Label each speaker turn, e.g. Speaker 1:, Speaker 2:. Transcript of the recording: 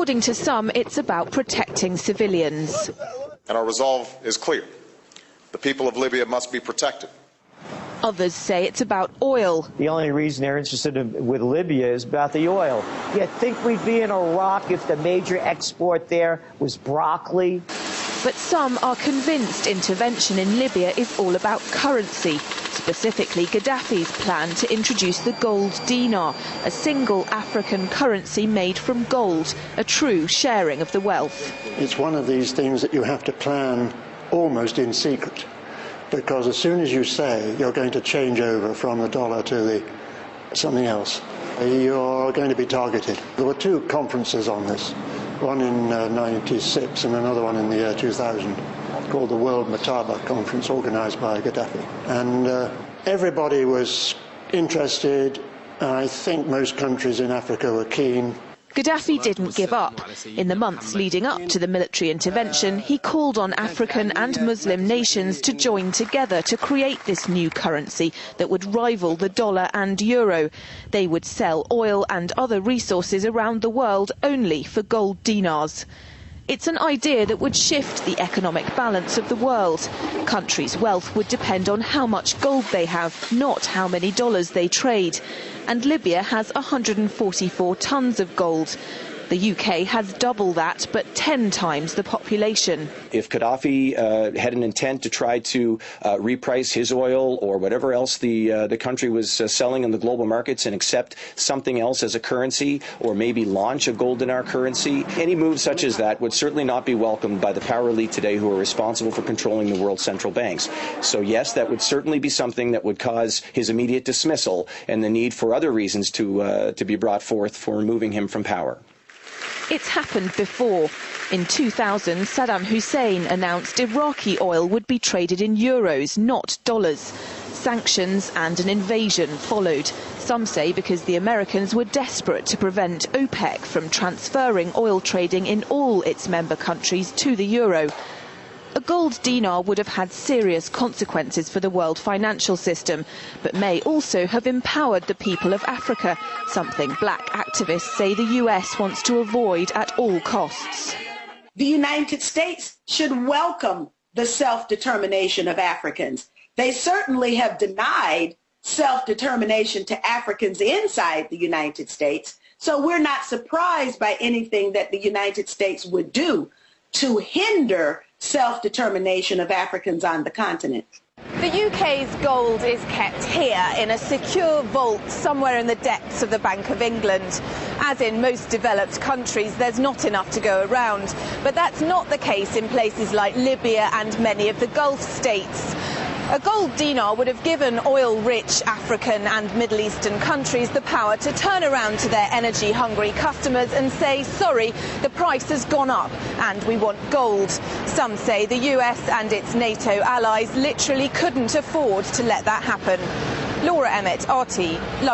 Speaker 1: According to some, it's about protecting civilians.
Speaker 2: And our resolve is clear. The people of Libya must be protected.
Speaker 1: Others say it's about oil.
Speaker 3: The only reason they're interested with Libya is about the oil. You think we'd be in Iraq if the major export there was broccoli?
Speaker 1: But some are convinced intervention in Libya is all about currency, specifically Gaddafi's plan to introduce the Gold Dinar, a single African currency made from gold, a true sharing of the wealth.
Speaker 4: It's one of these things that you have to plan almost in secret, because as soon as you say you're going to change over from the dollar to something else, you're going to be targeted. There were two conferences on this, one in '96 and another one in the year 2000, called the World Mataba Conference, organized by Gaddafi. And everybody was interested. I think most countries in Africa were keen.
Speaker 1: Gaddafi didn't give up. In the months leading up to the military intervention, he called on African and Muslim nations to join together to create this new currency that would rival the dollar and euro. They would sell oil and other resources around the world only for gold dinars. It's an idea that would shift the economic balance of the world. Countries' wealth would depend on how much gold they have, not how many dollars they trade. And Libya has 144 tons of gold. The UK has double that, but 10 times the population.
Speaker 5: If Gaddafi had an intent to try to reprice his oil or whatever else the country was selling in the global markets and accept something else as a currency, or maybe launch a Gold Dinar currency, any move such as that would certainly not be welcomed by the power elite today who are responsible for controlling the world's central banks. So yes, that would certainly be something that would cause his immediate dismissal and the need for other reasons to be brought forth for removing him from power.
Speaker 1: It's happened before. In 2000, Saddam Hussein announced Iraqi oil would be traded in euros, not dollars. Sanctions and an invasion followed. Some say because the Americans were desperate to prevent OPEC from transferring oil trading in all its member countries to the euro. A gold dinar would have had serious consequences for the world financial system, but may also have empowered the people of Africa, something black activists say the US wants to avoid at all costs.
Speaker 6: The United States should welcome the self-determination of Africans. They certainly have denied self-determination to Africans inside the United States, so we're not surprised by anything that the United States would do to hinder self-determination of Africans on the continent.
Speaker 1: The UK's gold is kept here in a secure vault somewhere in the depths of the Bank of England. As in most developed countries, there's not enough to go around. But that's not the case in places like Libya and many of the Gulf states. A gold dinar would have given oil-rich African and Middle Eastern countries the power to turn around to their energy-hungry customers and say, sorry, the price has gone up and we want gold. Some say the US and its NATO allies literally couldn't afford to let that happen. Laura Emmett, RT, London.